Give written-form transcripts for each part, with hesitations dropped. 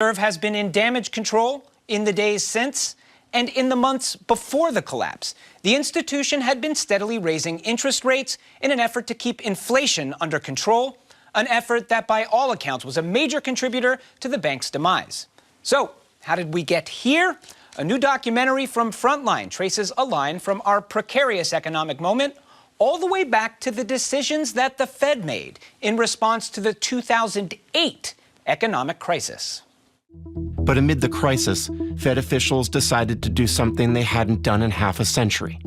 Reserve has been in damage control in the days since and in the months before the collapse. The institution had been steadily raising interest rates in an effort to keep inflation under control, an effort that by all accounts was a major contributor to the bank's demise. So, how did we get here? A new documentary from Frontline traces a line from our precarious economic moment all the way back to the decisions that the Fed made in response to the 2008 economic crisis. But amid the crisis, Fed officials decided to do something they hadn't done in half a century.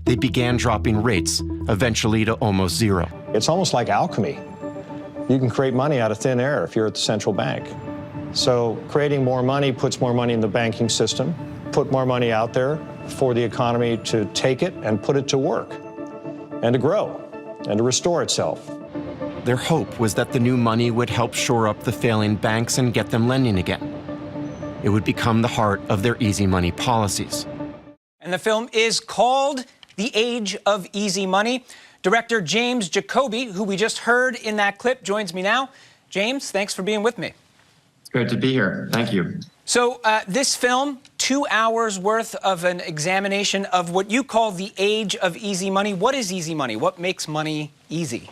They began dropping rates, eventually to almost zero. It's almost like alchemy. You can create money out of thin air if you're at the central bank. So creating more money puts more money in the banking system, put more money out there for the economy to take it and put it to work and to grow and to restore itself. Their hope was that the new money would help shore up the failing banks and get them lending again. It would become the heart of their easy money policies. And the film is called The Age of Easy Money. Director James Jacoby, who we just heard in that clip, joins me now. James, thanks for being with me. It's great to be here. Thank you. So this film, 2 hours worth of an examination of what you call the age of easy money. What is easy money? What makes money easy?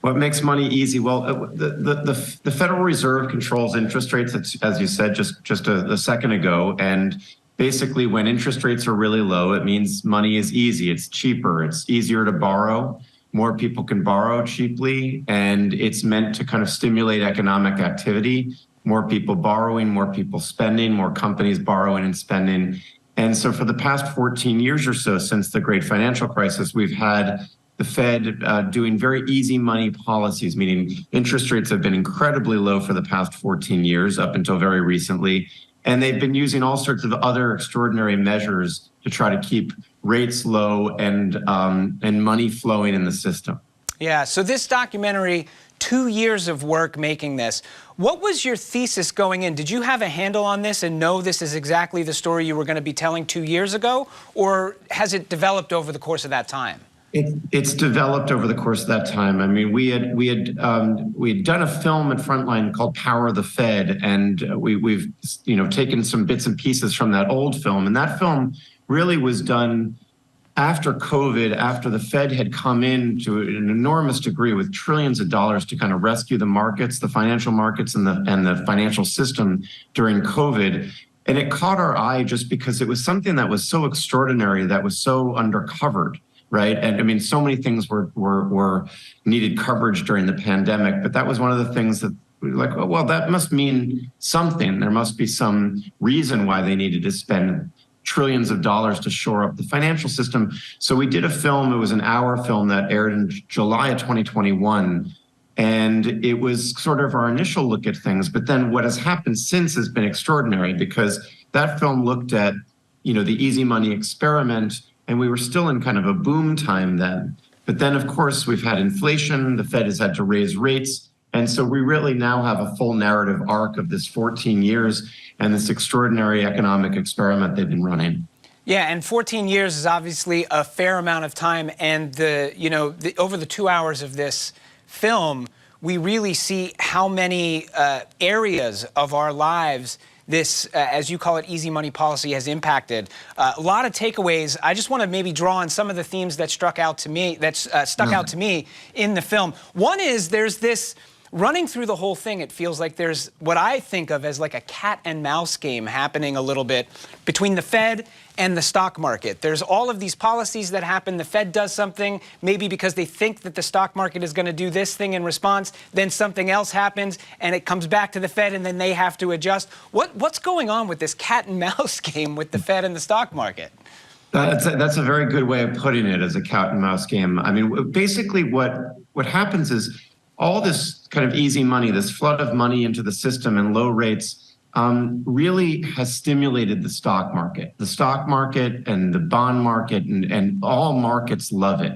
What makes money easy? Well, the Federal Reserve controls interest rates, as you said just a second ago. And basically, when interest rates are really low, it means money is easy. It's cheaper. It's easier to borrow. More people can borrow cheaply. And it's meant to kind of stimulate economic activity. More people borrowing, more people spending, more companies borrowing and spending. And so for the past 14 years or so, since the great financial crisis, we've had the Fed doing very easy money policies, meaning interest rates have been incredibly low for the past 14 years, up until very recently. And they've been using all sorts of other extraordinary measures to try to keep rates low and money flowing in the system. Yeah, so this documentary, 2 years of work making this. What was your thesis going in? Did you have a handle on this and know this is exactly the story you were going to be telling 2 years ago? Or has it developed over the course of that time? It's developed over the course of that time. I mean, we had done a film at Frontline called Power of the Fed, and we've taken some bits and pieces from that old film. And that film really was done after COVID, after the Fed had come in to an enormous degree with trillions of dollars to kind of rescue the markets, the financial markets, and the financial system during COVID. And it caught our eye just because it was something that was so extraordinary, that was so undercovered. Right. And I mean, so many things were needed coverage during the pandemic. But that was one of the things that we were like, oh, well, that must mean something. There must be some reason why they needed to spend trillions of dollars to shore up the financial system. So we did a film. It was an hour film that aired in July of 2021. And it was sort of our initial look at things. But then what has happened since has been extraordinary, because that film looked at, the easy money experiment. And we were still in kind of a boom time then. But then, of course, we've had inflation. The Fed has had to raise rates. And so we really now have a full narrative arc of this 14 years and this extraordinary economic experiment they've been running. Yeah, and 14 years is obviously a fair amount of time. And over the 2 hours of this film, we really see how many areas of our lives this, as you call it, easy money policy has impacted. A lot of takeaways. I just want to maybe draw on some of the themes that stuck out to me in the film. One is there's this, running through the whole thing, it feels like there's what I think of as like a cat and mouse game happening a little bit between the Fed and the stock market. There's all of these policies that happen. The Fed does something, maybe because they think that the stock market is going to do this thing in response. Then something else happens, and it comes back to the Fed, and then they have to adjust. What's going on with this cat and mouse game with the Fed and the stock market? That's a very good way of putting it, as a cat and mouse game. I mean, basically what happens is all this kind of easy money, this flood of money into the system and low rates, really has stimulated the stock market. The stock market and the bond market and all markets love it.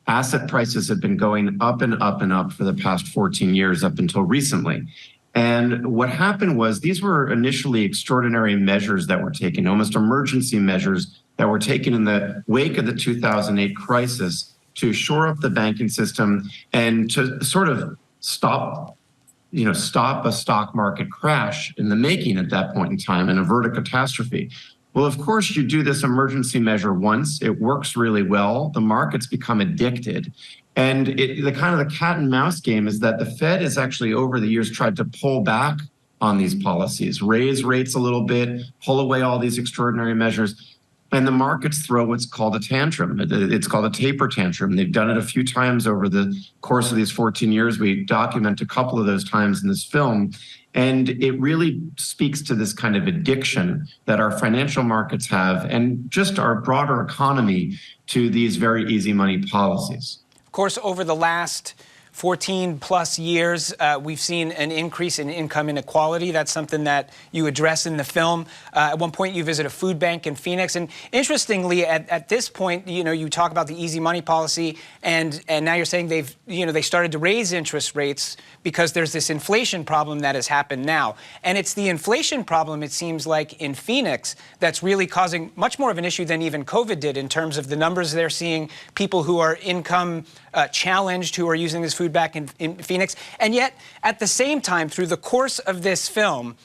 Asset prices have been going up and up and up for the past 14 years, up until recently. And what happened was, these were initially extraordinary measures that were taken, almost emergency measures that were taken in the wake of the 2008 crisis to shore up the banking system and to sort of stop stop a stock market crash in the making at that point in time and avert a catastrophe. Well, of course, you do this emergency measure once, it works really well, the markets become addicted. And the kind of the cat and mouse game is that the Fed has actually over the years tried to pull back on these policies, raise rates a little bit, pull away all these extraordinary measures. And the markets throw what's called a tantrum. It's called a taper tantrum. They've done it a few times over the course of these 14 years. We document a couple of those times in this film. And it really speaks to this kind of addiction that our financial markets have and just our broader economy to these very easy money policies. Of course, over the last 14 plus years, we've seen an increase in income inequality. That's something that you address in the film. At one point, you visit a food bank in Phoenix. And interestingly, at this point, you talk about the easy money policy, and now you're saying they started to raise interest rates because there's this inflation problem that has happened now. And it's the inflation problem, it seems like, in Phoenix that's really causing much more of an issue than even COVID did in terms of the numbers they're seeing, people who are income challenged, who are using this food back in Phoenix. And yet, at the same time, through the course of this film,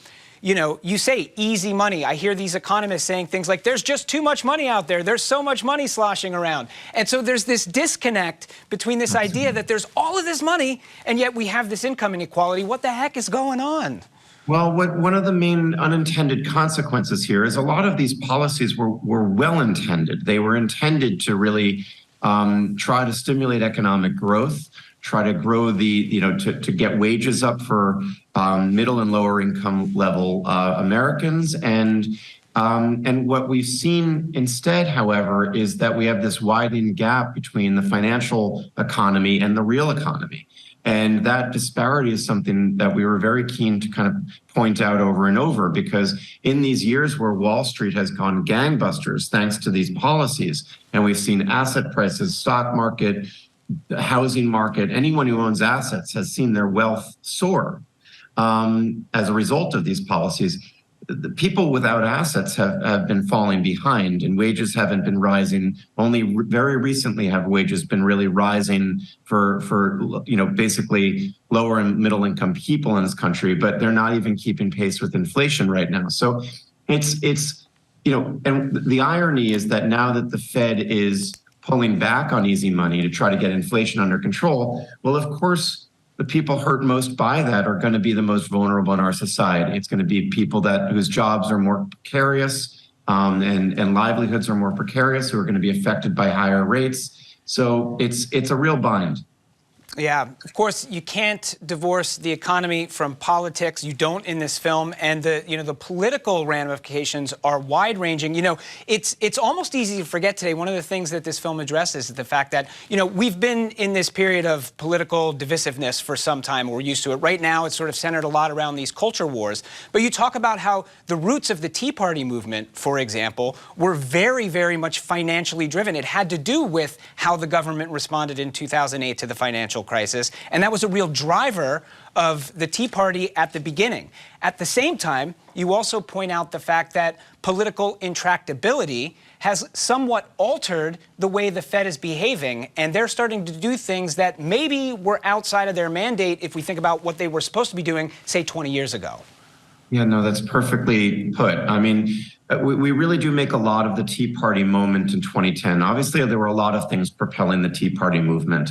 you say easy money. I hear these economists saying things like, there's just too much money out there. There's so much money sloshing around. And so there's this disconnect between this idea that there's all of this money, and yet we have this income inequality. What the heck is going on? Well, one of the main unintended consequences here is a lot of these policies were well-intended. They were intended to really try to stimulate economic growth, try to grow to get wages up for middle and lower income level Americans. And what we've seen instead, however, is that we have this widening gap between the financial economy and the real economy. And that disparity is something that we were very keen to kind of point out over and over, because in these years where Wall Street has gone gangbusters thanks to these policies, and we've seen asset prices, stock market, the housing market, anyone who owns assets has seen their wealth soar as a result of these policies. The people without assets have been falling behind, and wages haven't been rising. Only very recently have wages been really rising for basically lower and middle income people in this country, but they're not even keeping pace with inflation right now. So it's and the irony is that now that the Fed is pulling back on easy money to try to get inflation under control, well, of course, the people hurt most by that are going to be the most vulnerable in our society. It's going to be people whose jobs are more precarious and livelihoods are more precarious, who are going to be affected by higher rates. So it's a real bind. Yeah, of course, you can't divorce the economy from politics. You don't in this film, and the political ramifications are wide-ranging. It's almost easy to forget today. One of the things that this film addresses is the fact that we've been in this period of political divisiveness for some time. We're used to it. Right now, it's sort of centered a lot around these culture wars. But you talk about how the roots of the Tea Party movement, for example, were very, very much financially driven. It had to do with how the government responded in 2008 to the financial crisis, and that was a real driver of the Tea Party at the beginning. At the same time, you also point out the fact that political intractability has somewhat altered the way the Fed is behaving, and they're starting to do things that maybe were outside of their mandate if we think about what they were supposed to be doing, say, 20 years ago. Yeah, no, that's perfectly put. I mean, we really do make a lot of the Tea Party moment in 2010. Obviously, there were a lot of things propelling the Tea Party movement.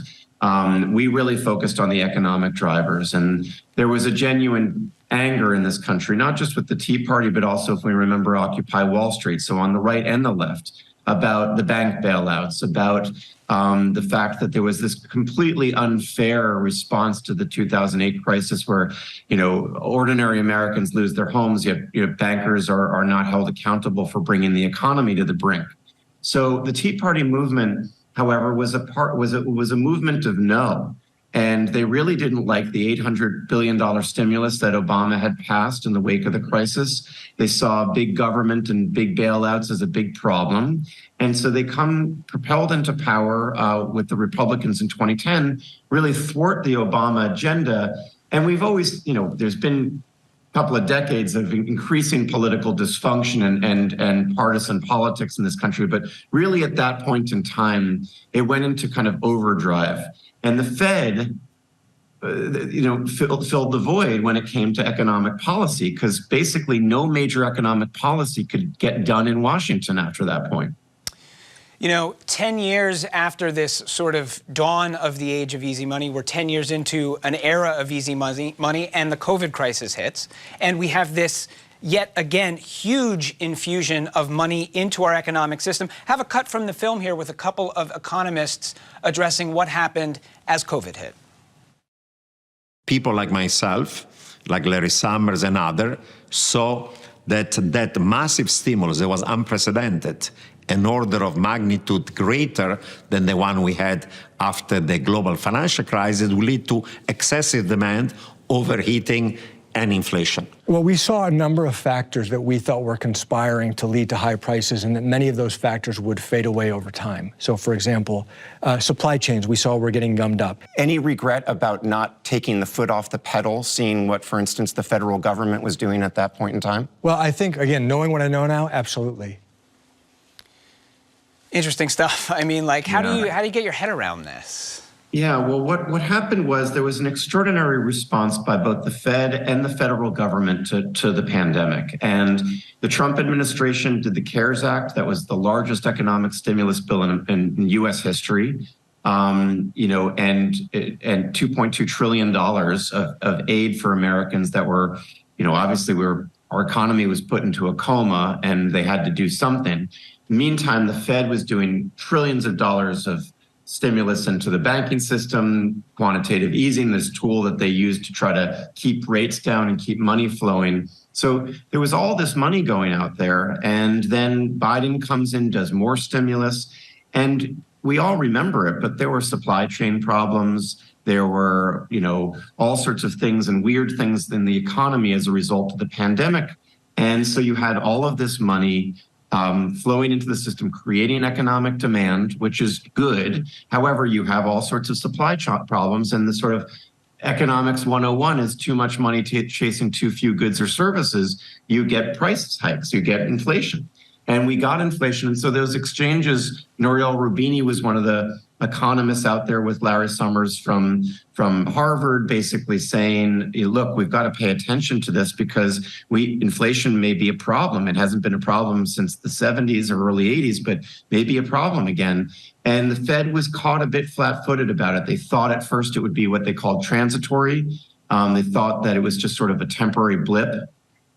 We really focused on the economic drivers, and there was a genuine anger in this country, not just with the Tea Party, but also, if we remember, Occupy Wall Street, so on the right and the left, about the bank bailouts, about the fact that there was this completely unfair response to the 2008 crisis where, ordinary Americans lose their homes, yet bankers are not held accountable for bringing the economy to the brink. So the Tea Party movement, however, was a movement of no. And they really didn't like the $800 billion stimulus that Obama had passed in the wake of the crisis. They saw big government and big bailouts as a big problem. And so they come propelled into power with the Republicans in 2010, really thwart the Obama agenda. And we've always, there's been a couple of decades of increasing political dysfunction and partisan politics in this country. But really at that point in time, it went into kind of overdrive. And the Fed filled the void when it came to economic policy, because basically no major economic policy could get done in Washington after that point. 10 years after this sort of dawn of the age of easy money, we're 10 years into an era of easy money, and the COVID crisis hits, and we have this yet again huge infusion of money into our economic system. Have a cut from the film here with a couple of economists addressing what happened as COVID hit. People like myself, like Larry Summers and others, saw that massive stimulus that was unprecedented, an order of magnitude greater than the one we had after the global financial crisis, will lead to excessive demand, overheating, and inflation. Well, we saw a number of factors that we thought were conspiring to lead to high prices, and that many of those factors would fade away over time. So, for example, supply chains we saw were getting gummed up. Any regret about not taking the foot off the pedal, seeing what, for instance, the federal government was doing at that point in time? Well, I think, again, knowing what I know now, absolutely. Interesting stuff. I mean, like, how do you get your head around this? Yeah, well, what happened was there was an extraordinary response by both the Fed and the federal government to the pandemic. And the Trump administration did the CARES Act. That was the largest economic stimulus bill in U.S. history. And $2.2 trillion of aid for Americans that were, obviously our economy was put into a coma and they had to do something. Meantime, the Fed was doing trillions of dollars of stimulus into the banking system, quantitative easing, this tool that they use to try to keep rates down and keep money flowing. So there was all this money going out there. And then Biden comes in, does more stimulus. And we all remember it, but there were supply chain problems. There were, all sorts of things and weird things in the economy as a result of the pandemic. And so you had all of this money flowing into the system, creating economic demand, which is good. However, you have all sorts of supply problems, and the sort of economics 101 is too much money chasing too few goods or services. You get price hikes, you get inflation. And we got inflation. And so those exchanges, Nouriel Roubini was one of the economists out there with Larry Summers from Harvard, basically saying, look, we've got to pay attention to this because inflation may be a problem. It hasn't been a problem since the 70s or early 80s, but may be a problem again. And the Fed was caught a bit flat-footed about it. They thought at first it would be what they called transitory. They thought that it was just sort of a temporary blip.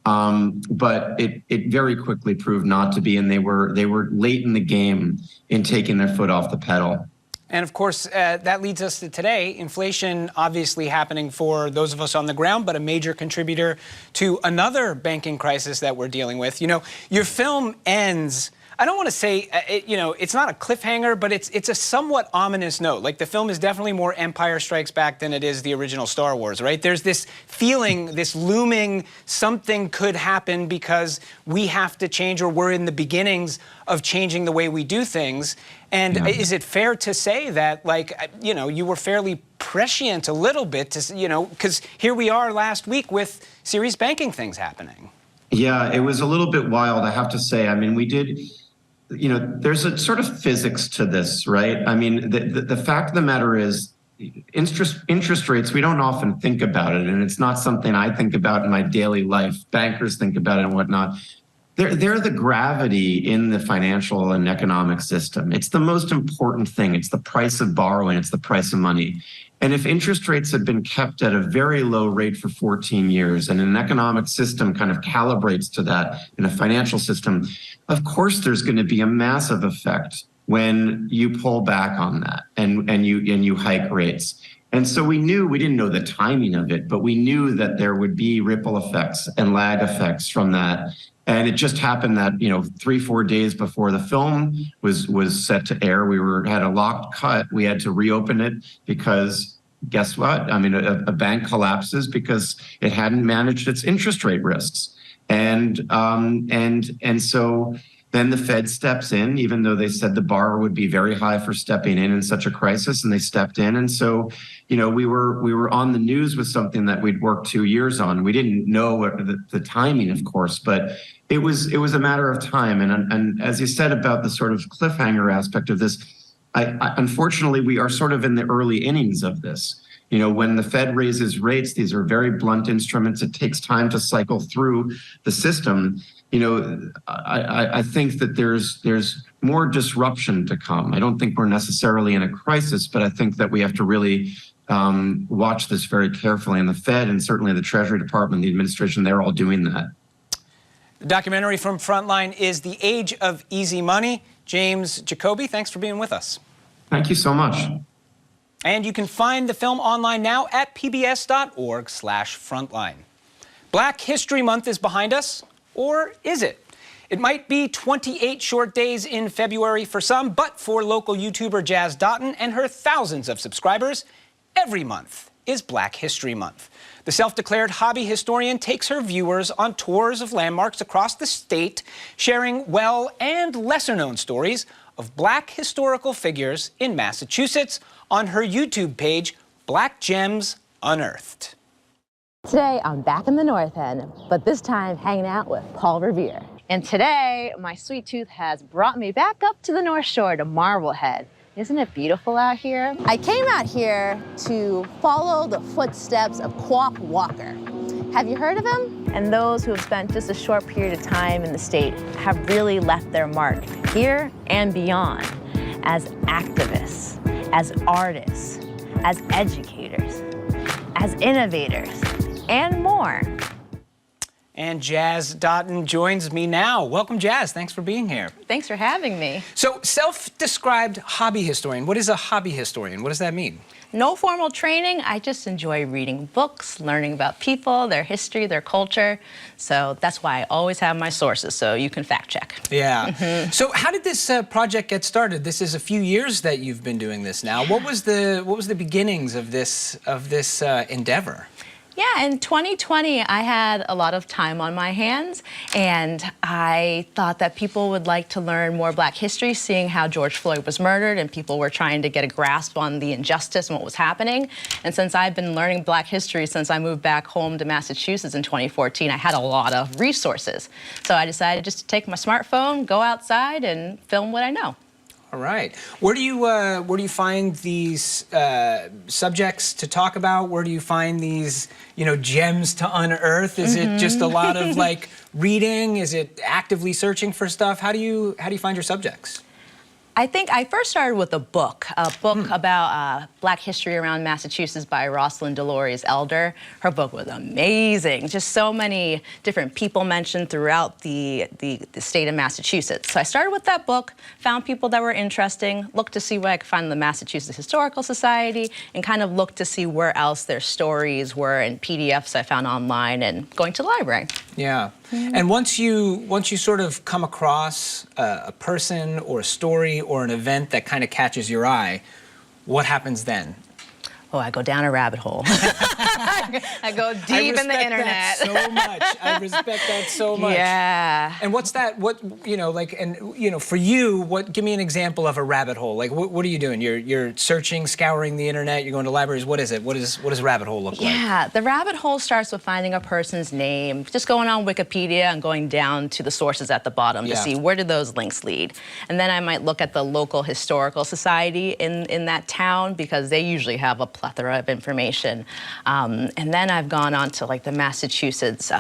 But it very quickly proved not to be, and they were late in the game in taking their foot off the pedal. And of course, that leads us to today. Inflation obviously happening for those of us on the ground, but a major contributor to another banking crisis that we're dealing with. Your film ends, I don't want to say, it's not a cliffhanger, but it's a somewhat ominous note. Like, the film is definitely more Empire Strikes Back than it is the original Star Wars, right? There's this feeling, this looming, something could happen because we have to change, or we're in the beginnings of changing the way we do things. And is it fair to say that, you were fairly prescient a little bit to, because here we are last week with serious banking things happening? Yeah, it was a little bit wild, I have to say. I mean, we did, there's a sort of physics to this, right? I mean, the fact of the matter is, interest rates, we don't often think about it, and it's not something I think about in my daily life. Bankers think about it and whatnot. They're the gravity in the financial and economic system. It's the most important thing. It's the price of borrowing. It's the price of money. And if interest rates had been kept at a very low rate for 14 years, and an economic system kind of calibrates to that in a financial system, of course there's going to be a massive effect when you pull back on that and you hike rates. And so we didn't know the timing of it, but we knew that there would be ripple effects and lag effects from that. And it just happened that, 3-4 days before the film was set to air, we had a locked cut. We had to reopen it because guess what? I mean, a bank collapses because it hadn't managed its interest rate risks. And so then the Fed steps in, even though they said the bar would be very high for stepping in such a crisis, and they stepped in. And so, we were on the news with something that we'd worked 2 years on. We didn't know what the timing, of course, but it was a matter of time. And as you said about the sort of cliffhanger aspect of this, unfortunately, we are sort of in the early innings of this. You know, when the Fed raises rates, these are very blunt instruments. It takes time to cycle through the system. You know, I think that there's more disruption to come. I don't think we're necessarily in a crisis, but I think that we have to really watch this very carefully. And the Fed and certainly the Treasury Department, the administration, they're all doing that. The documentary from Frontline is The Age of Easy Money. James Jacoby, thanks for being with us. Thank you so much. And you can find the film online now at pbs.org/frontline. Black History Month is behind us, or is it? It might be 28 short days in February for some, but for local YouTuber Jazz Dottin and her thousands of subscribers, every month is Black History Month. The self-declared hobby historian takes her viewers on tours of landmarks across the state, sharing well and lesser-known stories of Black historical figures in Massachusetts on her YouTube page, Black Gems Unearthed. Today, I'm back in the North End, but this time hanging out with Paul Revere. And today, my sweet tooth has brought me back up to the North Shore to Marblehead. Isn't it beautiful out here? I came out here to follow the footsteps of Quock Walker. Have you heard of him? And those who have spent just a short period of time in the state have really left their mark here and beyond as activists, as artists, as educators, as innovators, and more. And Jazz Dotson joins me now. Welcome, Jazz. Thanks for being here. Thanks for having me. So, self-described hobby historian. What is a hobby historian? What does that mean? No formal training. I just enjoy reading books, learning about people, their history, their culture. So that's why I always have my sources, so you can fact check. Yeah. So how did this project get started? This is a few years that you've been doing this now. What was the beginnings of this endeavor? Yeah, in 2020, I had a lot of time on my hands, and I thought that people would like to learn more Black history, seeing how George Floyd was murdered, and people were trying to get a grasp on the injustice and what was happening. And since I've been learning Black history since I moved back home to Massachusetts in 2014, I had a lot of resources. So I decided just to take my smartphone, go outside, and film what I know. All right. Where do you find these subjects to talk about? Where do you find these, gems to unearth? Is it just a lot of like reading? Is it actively searching for stuff? How do you find your subjects? I think I first started with a book about Black history around Massachusetts by Rosalind Dolores Elder. Her book was amazing. Just so many different people mentioned throughout the state of Massachusetts. So I started with that book, found people that were interesting, looked to see what I could find in the Massachusetts Historical Society, and kind of looked to see where else their stories were in PDFs I found online and going to the library. Yeah. And once you sort of come across a person or a story or an event that kind of catches your eye, what happens then? Oh, I go down a rabbit hole. I go deep in the internet. I respect that so much. Yeah. And what's that? For you, give me an example of a rabbit hole. Like, what are you doing? You're searching, scouring the internet. You're going to libraries. What is it? What does a rabbit hole look like? Yeah, the rabbit hole starts with finding a person's name, just going on Wikipedia and going down to the sources at the bottom to see where did those links lead. And then I might look at the local historical society in that town, because they usually have a plethora of information. And then I've gone on to like the Massachusetts,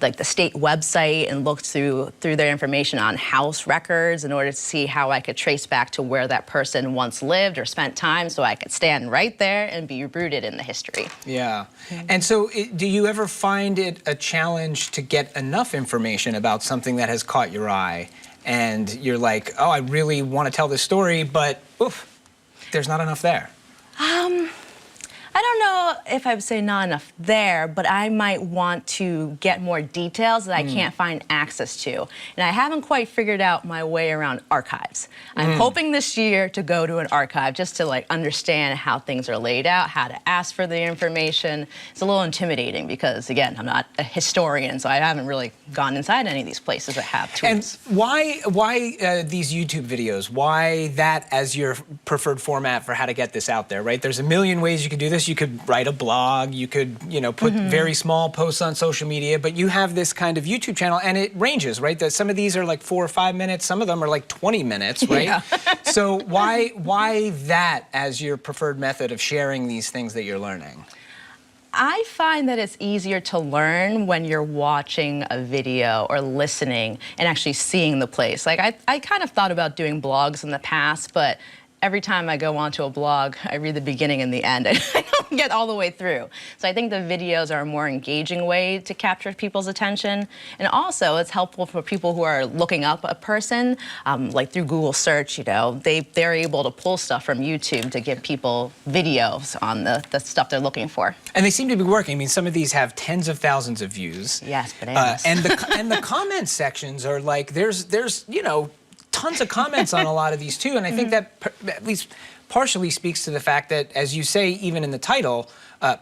like the state website, and looked through their information on house records in order to see how I could trace back to where that person once lived or spent time, so I could stand right there and be rooted in the history. Yeah. And so do you ever find it a challenge to get enough information about something that has caught your eye, and you're like, oh, I really want to tell this story, but oof, there's not enough there? I don't know if I would say not enough there, but I might want to get more details that I can't find access to. And I haven't quite figured out my way around archives. I'm hoping this year to go to an archive just to like understand how things are laid out, how to ask for the information. It's a little intimidating because, again, I'm not a historian, so I haven't really gone inside any of these places that have tools. And why these YouTube videos? Why that as your preferred format for how to get this out there, right? There's a million ways you can do this. You could could write a blog, you could, you know, put very small posts on social media, but you have this kind of YouTube channel, and it ranges, right? That some of these are like 4 or 5 minutes, some of them are like 20 minutes, right? Yeah. So why that as your preferred method of sharing these things that you're learning? I find that it's easier to learn when you're watching a video or listening and actually seeing the place. Like I kind of thought about doing blogs in the past, but every time I go onto a blog, I read the beginning and the end. I don't get all the way through. So I think the videos are a more engaging way to capture people's attention. And also, it's helpful for people who are looking up a person, like through Google search, you know, they're able to pull stuff from YouTube to give people videos on the stuff they're looking for. And they seem to be working. I mean, some of these have tens of thousands of views. Yes, bananas. And the comment sections are like, there's you know, tons of comments on a lot of these too, and I think that at least partially speaks to the fact that, as you say, even in the title,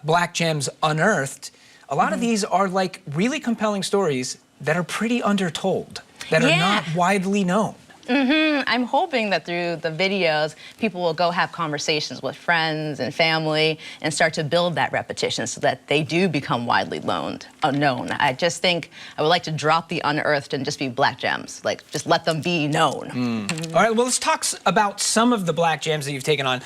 Black Gems Unearthed, a lot of these are like really compelling stories that are pretty undertold, that are not widely known. I'm hoping that through the videos, people will go have conversations with friends and family and start to build that repetition so that they do become widely known. I just think I would like to drop the unearthed and just be black gems, like just let them be known. All right, well, let's talk about some of the black gems that you've taken on.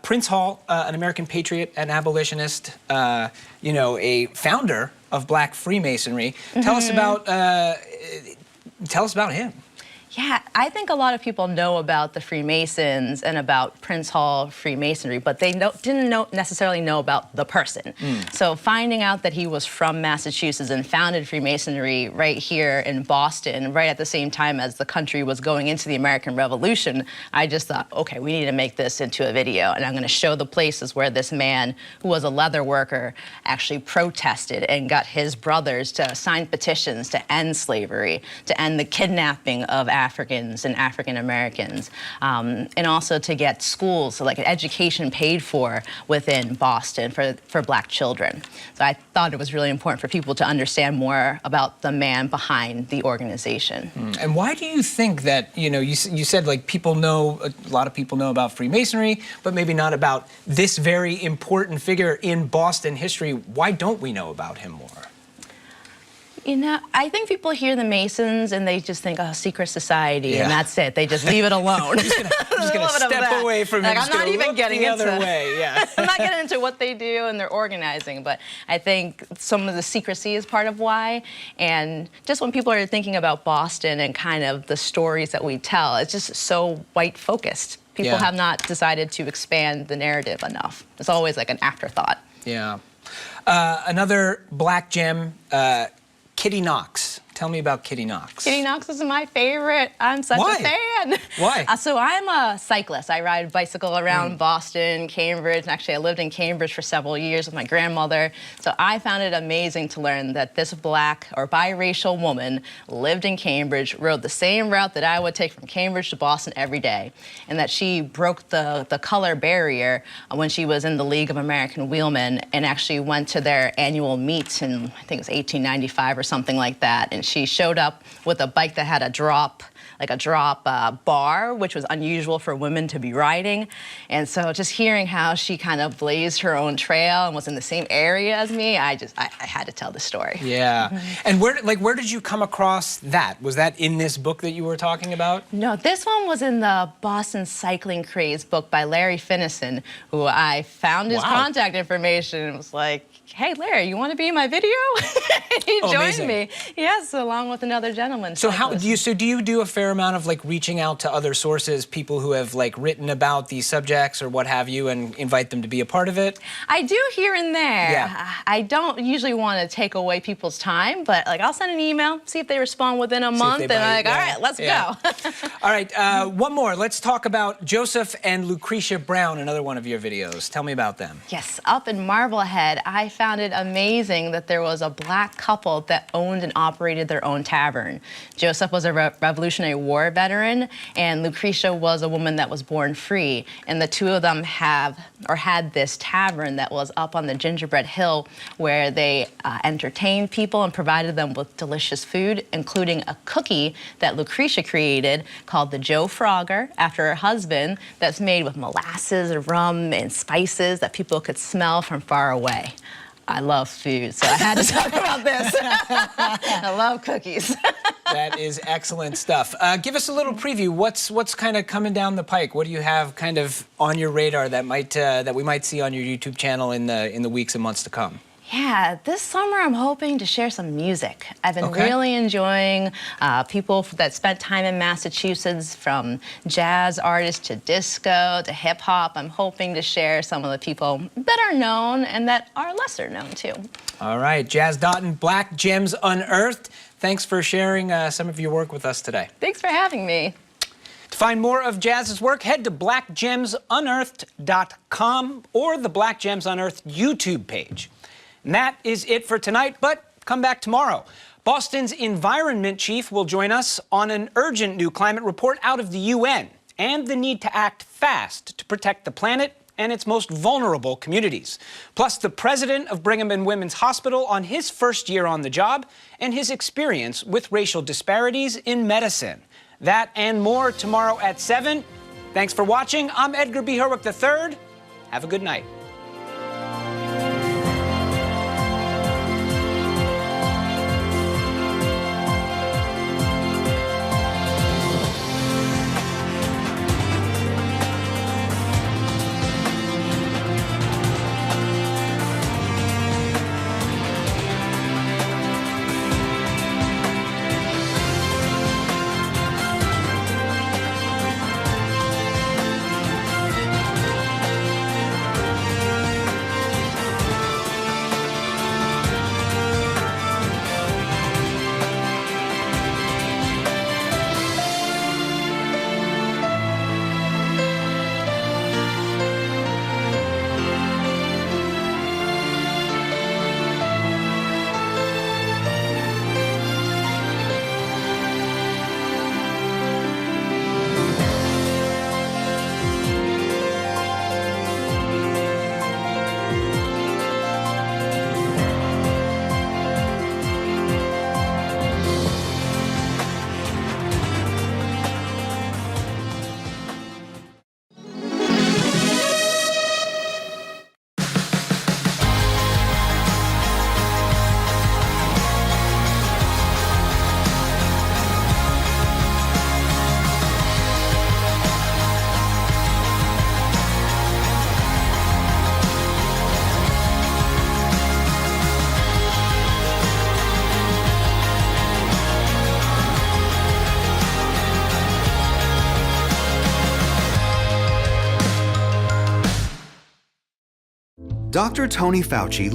Prince Hall, an American patriot, an abolitionist, you know, a founder of Black Freemasonry. Tell us about him. Yeah, I think a lot of people know about the Freemasons and about Prince Hall Freemasonry, but they didn't necessarily know about the person. So finding out that he was from Massachusetts and founded Freemasonry right here in Boston, right at the same time as the country was going into the American Revolution, I just thought, okay, we need to make this into a video, and I'm going to show the places where this man, who was a leather worker, actually protested and got his brothers to sign petitions to end slavery, to end the kidnapping of Africans and African Americans, and also to get schools, so like an education paid for within Boston for black children. So I thought it was really important for people to understand more about the man behind the organization. And why do you think that, you know, you said like people know, a lot of people know about Freemasonry, but maybe not about this very important figure in Boston history. Why don't we know about him more? You know, I think people hear the Masons and they just think, oh, secret society, and that's it. They just leave it alone. I'm just gonna step away from like, him. I'm not even getting into the other way. Yeah. I'm not getting into what they do and their organizing, but I think some of the secrecy is part of why. And just when people are thinking about Boston and kind of the stories that we tell, it's just so white focused. People have not decided to expand the narrative enough. It's always like an afterthought. Yeah. Another black gem, Kitty Knox. Tell me about Kitty Knox. Kitty Knox is my favorite. I'm such a fan. Why? So I'm a cyclist. I ride a bicycle around Boston, Cambridge, and actually I lived in Cambridge for several years with my grandmother. So I found it amazing to learn that this black or biracial woman lived in Cambridge, rode the same route that I would take from Cambridge to Boston every day, and that she broke the color barrier when she was in the League of American Wheelmen and actually went to their annual meet in, I think it was 1895 or something like that. And she showed up with a bike that had a drop bar, which was unusual for women to be riding. And so just hearing how she kind of blazed her own trail and was in the same area as me, I had to tell the story. Yeah. And where did you come across that? Was that in this book that you were talking about? No, this one was in the Boston Cycling Craze book by Larry Finnison, who I found his contact information and was like, hey, Larry, you want to be in my video? He joined me. Yes, along with another gentleman. So do you do a fair amount of like reaching out to other sources, people who have like written about these subjects or what have you, and invite them to be a part of it? I do here and there. Yeah. I don't usually want to take away people's time, but like I'll send an email, see if they respond within a month, and I'm like, all right, let's go. All right, one more. Let's talk about Joseph and Lucretia Brown, another one of your videos. Tell me about them. Yes, up in Marblehead, I found it amazing that there was a black couple that owned and operated their own tavern. Joseph was a Revolutionary War veteran, and Lucretia was a woman that was born free. And the two of them had this tavern that was up on the Gingerbread Hill, where they entertained people and provided them with delicious food, including a cookie that Lucretia created called the Joe Frogger, after her husband, that's made with molasses and rum and spices that people could smell from far away. I love food, so I had to talk about this. I love cookies. That is excellent stuff. Give us a little preview. What's kind of coming down the pike? What do you have kind of on your radar that we might see on your YouTube channel in the weeks and months to come? Yeah, this summer I'm hoping to share some music. I've been really enjoying people that spent time in Massachusetts, from jazz artists to disco to hip hop. I'm hoping to share some of the people that are known and that are lesser known too. All right, Jazz Dotson, Black Gems Unearthed. Thanks for sharing some of your work with us today. Thanks for having me. To find more of Jazz's work, head to blackgemsunearthed.com or the Black Gems Unearthed YouTube page. And that is it for tonight, but come back tomorrow. Boston's environment chief will join us on an urgent new climate report out of the UN and the need to act fast to protect the planet and its most vulnerable communities. Plus, the president of Brigham and Women's Hospital on his first year on the job and his experience with racial disparities in medicine. That and more tomorrow at 7. Thanks for watching. I'm Edgar B. Herwick III. Have a good night. Dr. Tony Fauci